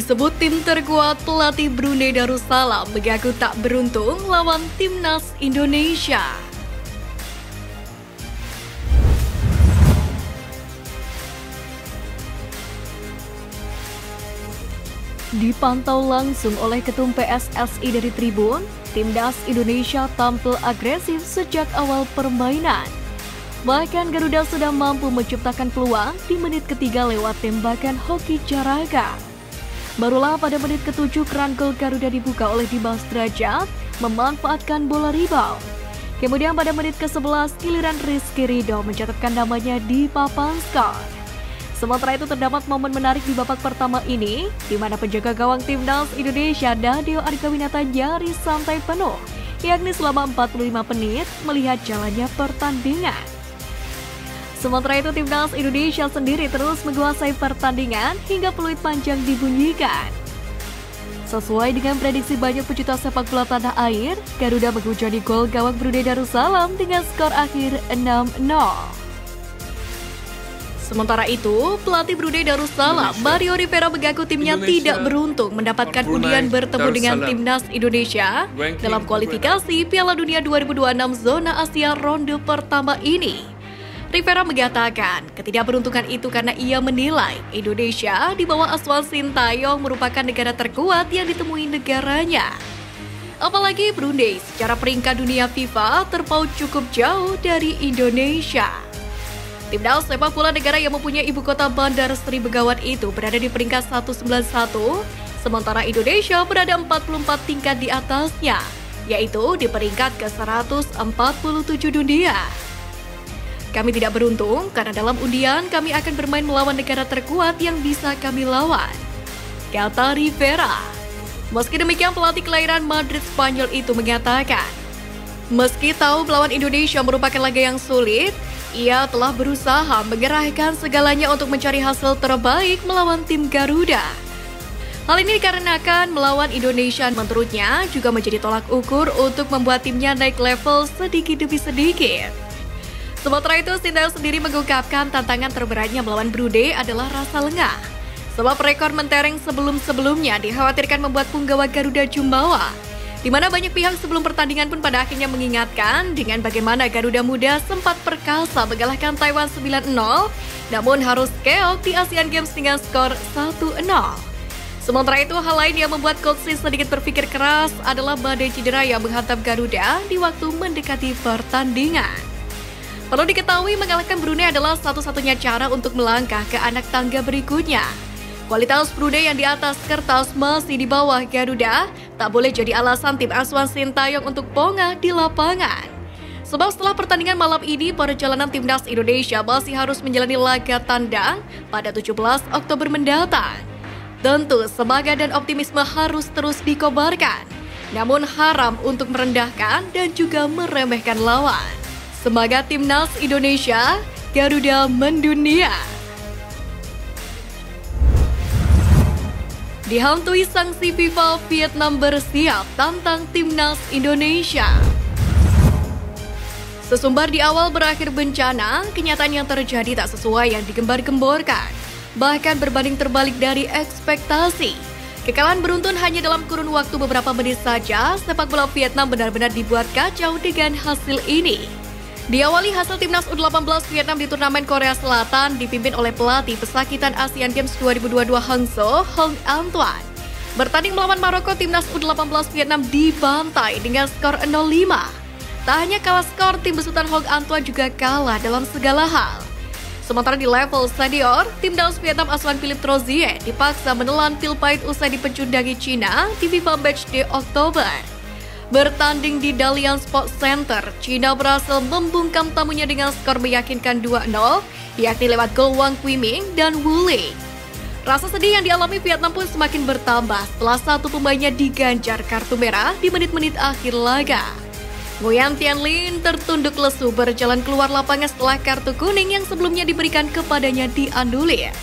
Disebut tim terkuat, pelatih Brunei Darussalam mengaku tak beruntung lawan timnas Indonesia. Dipantau langsung oleh Ketum PSSI dari tribun, timnas Indonesia tampil agresif sejak awal permainan. Bahkan Garuda sudah mampu menciptakan peluang di menit ketiga lewat tembakan hoki Jaraga. Barulah pada menit ke-7 keran gol Garuda dibuka oleh Dimas Derajat memanfaatkan bola rebound. Kemudian pada menit ke-11 giliran Rizky Ridho mencatatkan namanya di papan skor. Sementara itu terdapat momen menarik di babak pertama ini di mana penjaga gawang timnas Indonesia Nadeo Argawinata nyaris santai penuh, yakni selama 45 menit melihat jalannya pertandingan. Sementara itu timnas Indonesia sendiri terus menguasai pertandingan hingga peluit panjang dibunyikan. Sesuai dengan prediksi banyak pecinta sepak bola tanah air, Garuda menghujani gol gawang Brunei Darussalam dengan skor akhir 6-0. Sementara itu, pelatih Brunei Darussalam, Mario Rivera mengaku timnya tidak beruntung mendapatkan undian bertemu dengan timnas Indonesia dalam kualifikasi Piala Dunia 2026 zona Asia ronde pertama ini. Rivera mengatakan ketidakberuntungan itu karena ia menilai Indonesia di bawah asuhan Sintayong merupakan negara terkuat yang ditemui negaranya. Apalagi Brunei secara peringkat dunia FIFA terpaut cukup jauh dari Indonesia. Timnas sepak bola negara yang mempunyai ibu kota Bandar Sri Begawan itu berada di peringkat 191, sementara Indonesia berada 44 tingkat di atasnya, yaitu di peringkat ke-147 dunia. Kami tidak beruntung karena dalam undian kami akan bermain melawan negara terkuat yang bisa kami lawan, kata Rivera. Meski demikian, pelatih kelahiran Madrid Spanyol itu mengatakan, meski tahu melawan Indonesia merupakan laga yang sulit, ia telah berusaha mengerahkan segalanya untuk mencari hasil terbaik melawan tim Garuda. Hal ini dikarenakan melawan Indonesia menurutnya juga menjadi tolak ukur untuk membuat timnya naik level sedikit demi sedikit. Sementara itu, Sintayong sendiri mengungkapkan tantangan terberatnya melawan Brunei adalah rasa lengah. Sebab rekor mentereng sebelum-sebelumnya dikhawatirkan membuat punggawa Garuda Jumbawa, di mana banyak pihak sebelum pertandingan pun pada akhirnya mengingatkan dengan bagaimana Garuda Muda sempat perkasa mengalahkan Taiwan 9-0, namun harus keok di Asian Games dengan skor 1-0. Sementara itu, hal lain yang membuat coach sedikit berpikir keras adalah badai cedera yang menghantam Garuda di waktu mendekati pertandingan. Perlu diketahui, mengalahkan Brunei adalah satu-satunya cara untuk melangkah ke anak tangga berikutnya. Kualitas Brunei yang di atas kertas masih di bawah Garuda tak boleh jadi alasan tim asuhan Sintayong untuk pongah di lapangan. Sebab setelah pertandingan malam ini, perjalanan timnas Indonesia masih harus menjalani laga tandang pada 17 Oktober mendatang. Tentu semangat dan optimisme harus terus dikobarkan, namun haram untuk merendahkan dan juga meremehkan lawan. Semangat timnas Indonesia, Garuda mendunia. Dihantui sanksi FIFA, Vietnam bersiap tantang timnas Indonesia. Sesumbar di awal berakhir bencana, kenyataan yang terjadi tak sesuai yang digembar-gemborkan, bahkan berbanding terbalik dari ekspektasi. Kekalahan beruntun hanya dalam kurun waktu beberapa menit saja, sepak bola Vietnam benar-benar dibuat kacau dengan hasil ini. Diawali hasil timnas U18 Vietnam di turnamen Korea Selatan dipimpin oleh pelatih pesakitan Asian Games 2022 Hangzhou, Hong Antoine. Bertanding melawan Maroko, timnas U18 Vietnam dibantai dengan skor 0-5. Tak hanya kalah skor, tim besutan Hong Antoine juga kalah dalam segala hal. Sementara di level senior, timnas Vietnam asuhan Philippe Troussier dipaksa menelan pil pahit usai dipecundangi Cina di FIFA Matchday Oktober. Bertanding di Dalian Sports Center, Cina berhasil membungkam tamunya dengan skor meyakinkan 2-0, yakni lewat gol Wang Qiming dan Wu Lei. Rasa sedih yang dialami Vietnam pun semakin bertambah setelah satu pemainnya diganjar kartu merah di menit-menit akhir laga. Nguyen Thanh Linh tertunduk lesu berjalan keluar lapangan setelah kartu kuning yang sebelumnya diberikan kepadanya dianulir.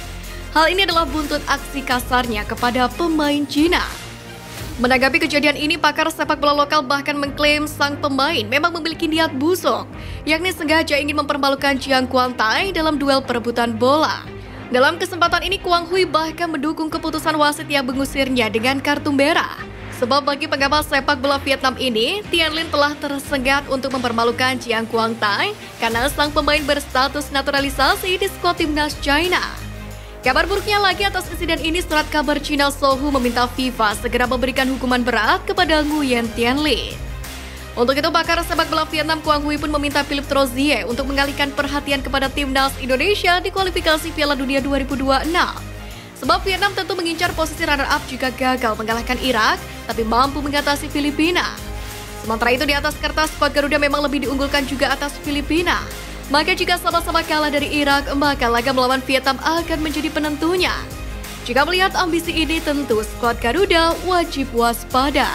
Hal ini adalah buntut aksi kasarnya kepada pemain Cina. Menanggapi kejadian ini, pakar sepak bola lokal bahkan mengklaim sang pemain memang memiliki niat busuk, yakni sengaja ingin mempermalukan Jiang Quantai dalam duel perebutan bola. Dalam kesempatan ini, Quang Huy bahkan mendukung keputusan wasit yang mengusirnya dengan kartu merah. Sebab bagi pengamat sepak bola Vietnam ini, Tien Linh telah tersengat untuk mempermalukan Chiang Quang Tai karena sang pemain berstatus naturalisasi di skuad timnas China. Kabar buruknya lagi atas insiden ini, surat kabar China Sohu meminta FIFA segera memberikan hukuman berat kepada Nguyen Tien Linh. Untuk itu, pakar sepak bola Vietnam Quang Huy pun meminta Philippe Troussier untuk mengalihkan perhatian kepada timnas Indonesia di kualifikasi Piala Dunia 2026. Sebab Vietnam tentu mengincar posisi runner-up jika gagal mengalahkan Irak, tapi mampu mengatasi Filipina. Sementara itu, di atas kertas, skuad Garuda memang lebih diunggulkan juga atas Filipina. Maka jika sama-sama kalah dari Irak, maka laga melawan Vietnam akan menjadi penentunya. Jika melihat ambisi ini, tentu skuad Garuda wajib waspada.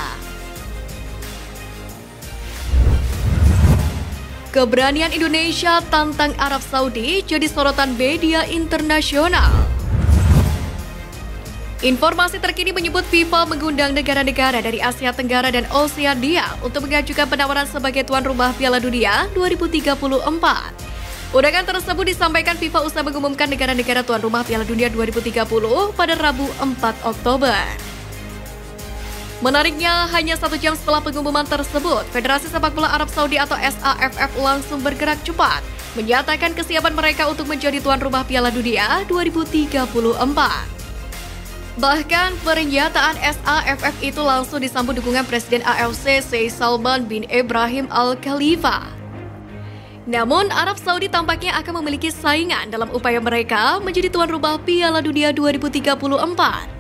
Keberanian Indonesia tantang Arab Saudi jadi sorotan media internasional. Informasi terkini menyebut FIFA mengundang negara-negara dari Asia Tenggara dan Oseania untuk mengajukan penawaran sebagai tuan rumah Piala Dunia 2034. Undangan tersebut disampaikan FIFA usai mengumumkan negara-negara tuan rumah Piala Dunia 2030 pada Rabu 4 Oktober. Menariknya, hanya 1 jam setelah pengumuman tersebut, Federasi Sepak Bola Arab Saudi atau SAFF langsung bergerak cepat, menyatakan kesiapan mereka untuk menjadi tuan rumah Piala Dunia 2034. Bahkan, pernyataan SAFF itu langsung disambut dukungan Presiden AFC Sheikh Salman bin Ibrahim Al Khalifa. Namun, Arab Saudi tampaknya akan memiliki saingan dalam upaya mereka menjadi tuan rumah Piala Dunia 2034.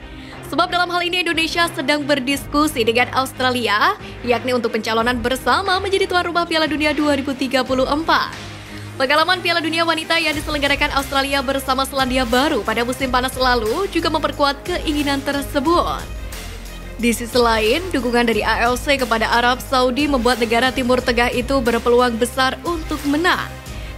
Sebab dalam hal ini Indonesia sedang berdiskusi dengan Australia, yakni untuk pencalonan bersama menjadi tuan rumah Piala Dunia 2034. Pengalaman Piala Dunia Wanita yang diselenggarakan Australia bersama Selandia Baru pada musim panas lalu juga memperkuat keinginan tersebut. Di sisi lain, dukungan dari AFC kepada Arab Saudi membuat negara Timur Tengah itu berpeluang besar untuk menang.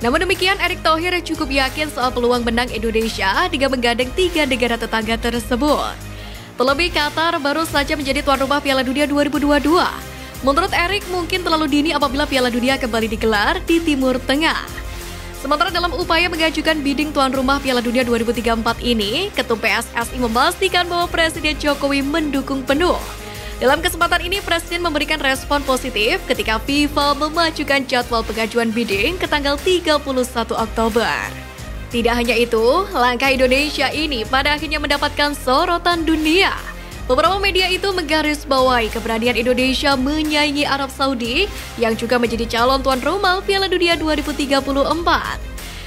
Namun demikian, Erick Thohir cukup yakin soal peluang menang Indonesia dengan menggandeng 3 negara tetangga tersebut. Terlebih, Qatar baru saja menjadi tuan rumah Piala Dunia 2022. Menurut Erick, mungkin terlalu dini apabila Piala Dunia kembali digelar di Timur Tengah. Sementara dalam upaya mengajukan bidding tuan rumah Piala Dunia 2034 ini, Ketum PSSI memastikan bahwa Presiden Jokowi mendukung penuh. Dalam kesempatan ini, Presiden memberikan respon positif ketika FIFA memajukan jadwal pengajuan bidding ke tanggal 31 Oktober. Tidak hanya itu, langkah Indonesia ini pada akhirnya mendapatkan sorotan dunia. Beberapa media itu menggarisbawahi keberanian Indonesia menyaingi Arab Saudi yang juga menjadi calon tuan rumah Piala Dunia 2034.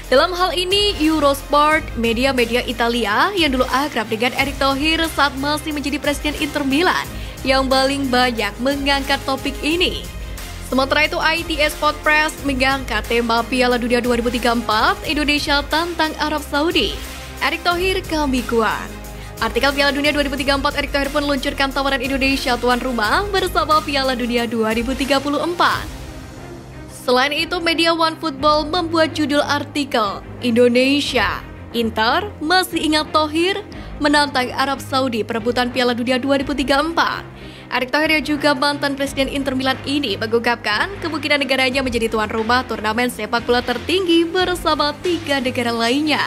Dalam hal ini, Eurosport, media-media Italia yang dulu akrab dengan Erick Thohir saat masih menjadi Presiden Inter Milan, yang paling banyak mengangkat topik ini. Sementara itu, ITA Sport Press mengangkat tema Piala Dunia 2034, Indonesia tantang Arab Saudi. Erick Thohir kami kuat. Artikel Piala Dunia 2034, Erick Thohir pun meluncurkan tawaran Indonesia tuan rumah bersama Piala Dunia 2034. Selain itu, media One Football membuat judul artikel, Indonesia, Inter masih ingat Thohir menantang Arab Saudi perebutan Piala Dunia 2034. Erick Thohir yang juga mantan Presiden Inter Milan ini mengungkapkan kemungkinan negaranya menjadi tuan rumah turnamen sepak bola tertinggi bersama 3 negara lainnya.